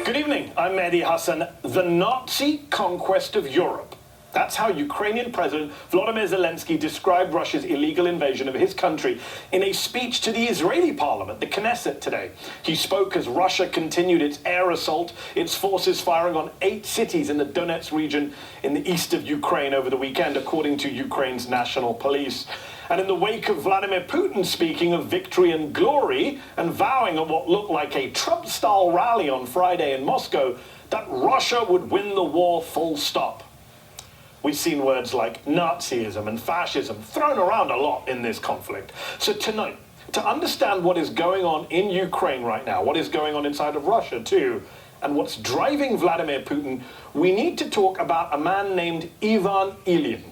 Good evening, I'm Mehdi Hassan. The Nazi conquest of Europe. That's how Ukrainian President Volodymyr Zelensky described Russia's illegal invasion of his country in a speech to the Israeli parliament, the Knesset, today. He spoke as Russia continued its air assault, its forces firing on 8 cities in the Donetsk region in the east of Ukraine over the weekend, according to Ukraine's national police. And in the wake of Vladimir Putin speaking of victory and glory and vowing at what looked like a Trump-style rally on Friday in Moscow that Russia would win the war full stop. We've seen words like Nazism and fascism thrown around a lot in this conflict. So tonight, to understand what is going on in Ukraine right now, what is going on inside of Russia too, and what's driving Vladimir Putin, we need to talk about a man named Ivan Ilyin.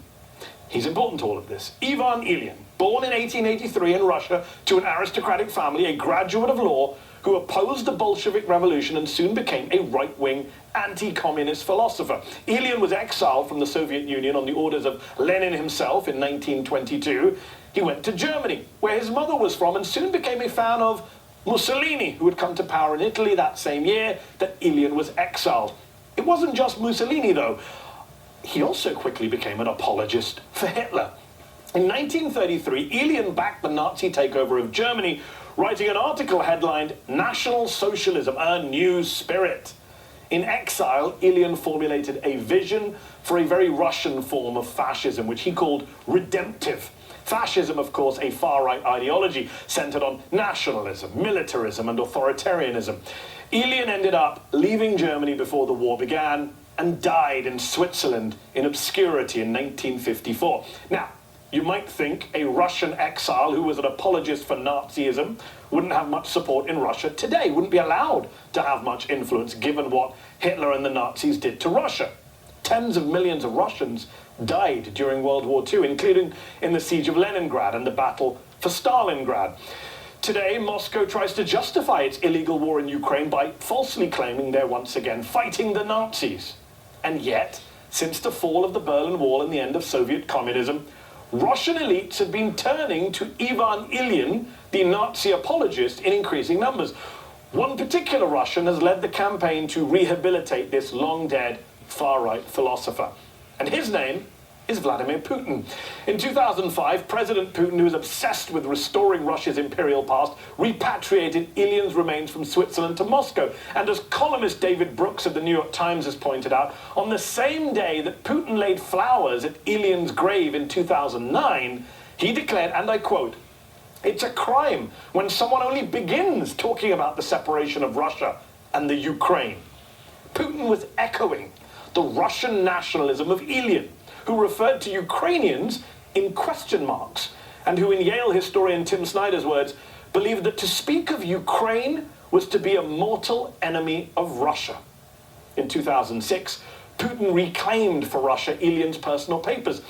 He's important to all of this. Ivan Ilyin, born in 1883 in Russia to an aristocratic family, a graduate of law, who opposed the Bolshevik Revolution and soon became a right-wing anti-communist philosopher. Ilyin was exiled from the Soviet Union on the orders of Lenin himself in 1922. He went to Germany, where his mother was from, and soon became a fan of Mussolini, who had come to power in Italy that same year that Ilyin was exiled. It wasn't just Mussolini, though. He also quickly became an apologist for Hitler. In 1933, Ilyin backed the Nazi takeover of Germany, writing an article headlined, "National Socialism, a New Spirit." In exile, Ilyin formulated a vision for a very Russian form of fascism, which he called redemptive. Fascism, of course, a far-right ideology centered on nationalism, militarism, and authoritarianism. Ilyin ended up leaving Germany before the war began and died in Switzerland in obscurity in 1954. Now, you might think a Russian exile who was an apologist for Nazism wouldn't have much support in Russia today, wouldn't be allowed to have much influence given what Hitler and the Nazis did to Russia. Tens of millions of Russians died during World War II, including in the siege of Leningrad and the battle for Stalingrad. Today, Moscow tries to justify its illegal war in Ukraine by falsely claiming they're once again fighting the Nazis. And yet, since the fall of the Berlin Wall and the end of Soviet communism, Russian elites have been turning to Ivan Ilyin, the Nazi apologist, in increasing numbers. One particular Russian has led the campaign to rehabilitate this long-dead far-right philosopher. And his name is Vladimir Putin. In 2005, President Putin, who was obsessed with restoring Russia's imperial past, repatriated Ilyin's remains from Switzerland to Moscow. And as columnist David Brooks of the New York Times has pointed out, on the same day that Putin laid flowers at Ilyin's grave in 2009, he declared, and I quote, "It's a crime when someone only begins talking about the separation of Russia and the Ukraine." Putin was echoing the Russian nationalism of Ilyin, who referred to Ukrainians in question marks, and who, in Yale historian Tim Snyder's words, believed that to speak of Ukraine was to be a mortal enemy of Russia. In 2006, Putin reclaimed for Russia Ilyin's personal papers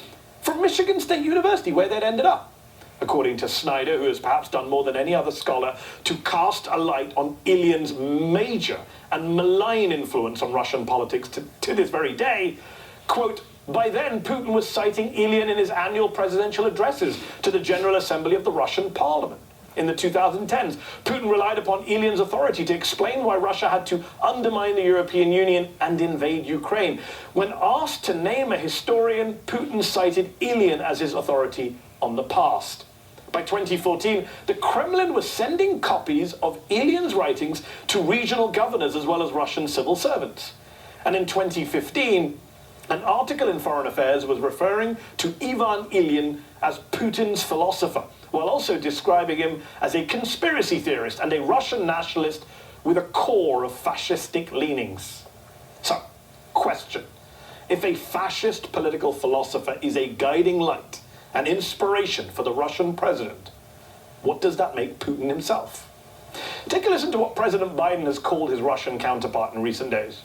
from Michigan State University, where they'd ended up, according to Snyder, who has perhaps done more than any other scholar to cast a light on Ilyin's major and malign influence on Russian politics to this very day. Quote, "By then, Putin was citing Ilyin in his annual presidential addresses to the General Assembly of the Russian Parliament. In the 2010s, Putin relied upon Ilyin's authority to explain why Russia had to undermine the European Union and invade Ukraine. When asked to name a historian, Putin cited Ilyin as his authority on the past." By 2014, the Kremlin was sending copies of Ilyin's writings to regional governors as well as Russian civil servants. And in 2015, an article in Foreign Affairs was referring to Ivan Ilyin as Putin's philosopher, while also describing him as a conspiracy theorist and a Russian nationalist with a core of fascistic leanings. So, question. If a fascist political philosopher is a guiding light, an inspiration for the Russian president, what does that make Putin himself? Take a listen to what President Biden has called his Russian counterpart in recent days.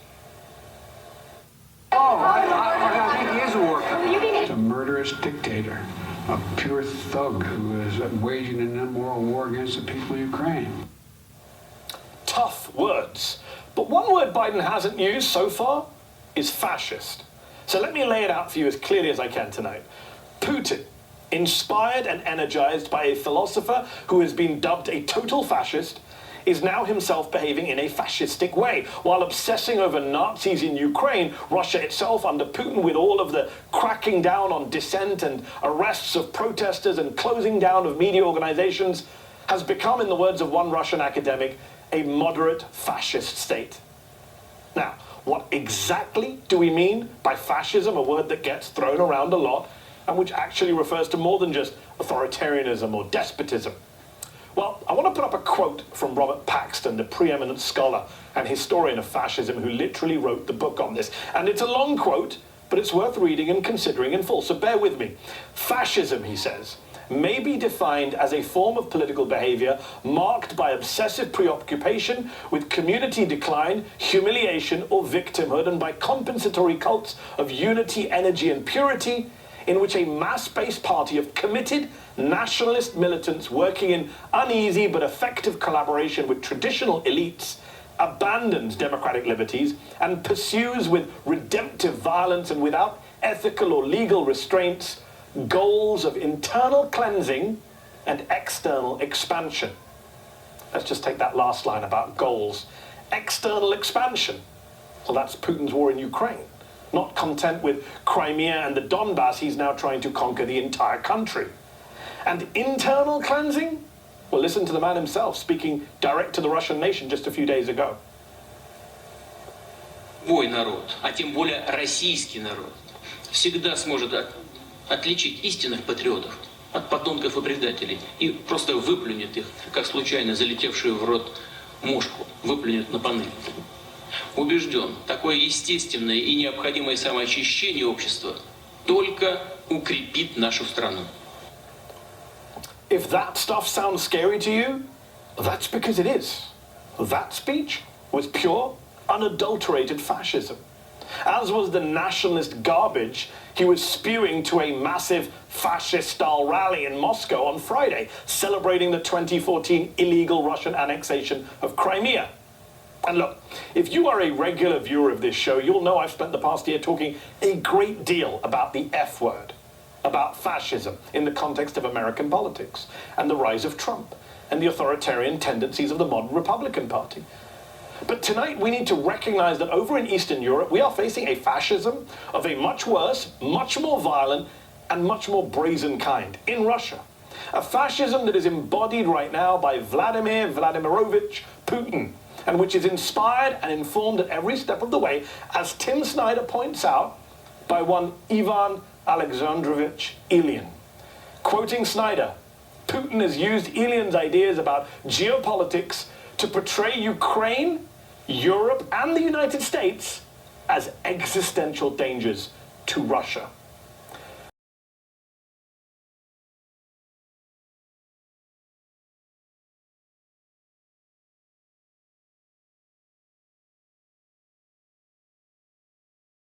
I think he is a warlord. He's a murderous dictator, a pure thug who is waging an immoral war against the people of Ukraine. Tough words. But one word Biden hasn't used so far is fascist. So let me lay it out for you as clearly as I can tonight. Putin, inspired and energized by a philosopher who has been dubbed a total fascist, is now himself behaving in a fascistic way. While obsessing over Nazis in Ukraine, Russia itself under Putin, with all of the cracking down on dissent and arrests of protesters and closing down of media organizations, has become, in the words of one Russian academic, a moderate fascist state. Now, what exactly do we mean by fascism, a word that gets thrown around a lot and which actually refers to more than just authoritarianism or despotism? Well, I want to put up a quote from Robert Paxton, the preeminent scholar and historian of fascism who literally wrote the book on this. And it's a long quote, but it's worth reading and considering in full, so bear with me. Fascism, he says, may be defined as a form of political behavior marked by obsessive preoccupation with community decline, humiliation, or victimhood, and by compensatory cults of unity, energy, and purity, in which a mass-based party of committed nationalist militants working in uneasy but effective collaboration with traditional elites abandons democratic liberties and pursues with redemptive violence and without ethical or legal restraints goals of internal cleansing and external expansion. Let's just take that last line about goals. External expansion. Well, that's Putin's war in Ukraine. Not content with Crimea and the Donbass, he's now trying to conquer the entire country. And internal cleansing? Well, listen to the man himself speaking direct to the Russian nation just a few days ago. Любой народ, а тем более российский народ, всегда сможет отличить истинных патриотов от подонков и предателей и просто выплюнет их, как случайно залетевшую в рот мушку, выплюнет на панель. Убежден, такое естественное и необходимое самоочищение общества только укрепит нашу страну. If that stuff sounds scary to you, that's because it is. That speech was pure, unadulterated fascism, as was the nationalist garbage he was spewing to a massive fascist-style rally in Moscow on Friday, celebrating the 2014 illegal Russian annexation of Crimea. And look, if you are a regular viewer of this show, you'll know I've spent the past year talking a great deal about the F word, about fascism in the context of American politics, and the rise of Trump, and the authoritarian tendencies of the modern Republican Party. But tonight we need to recognize that over in Eastern Europe, we are facing a fascism of a much worse, much more violent, and much more brazen kind in Russia. A fascism that is embodied right now by Vladimir Vladimirovich Putin, and which is inspired and informed at every step of the way, as Tim Snyder points out, by one Ivan Alexandrovich Ilyin. Quoting Snyder, Putin has used Ilyin's ideas about geopolitics to portray Ukraine, Europe, and the United States as existential dangers to Russia.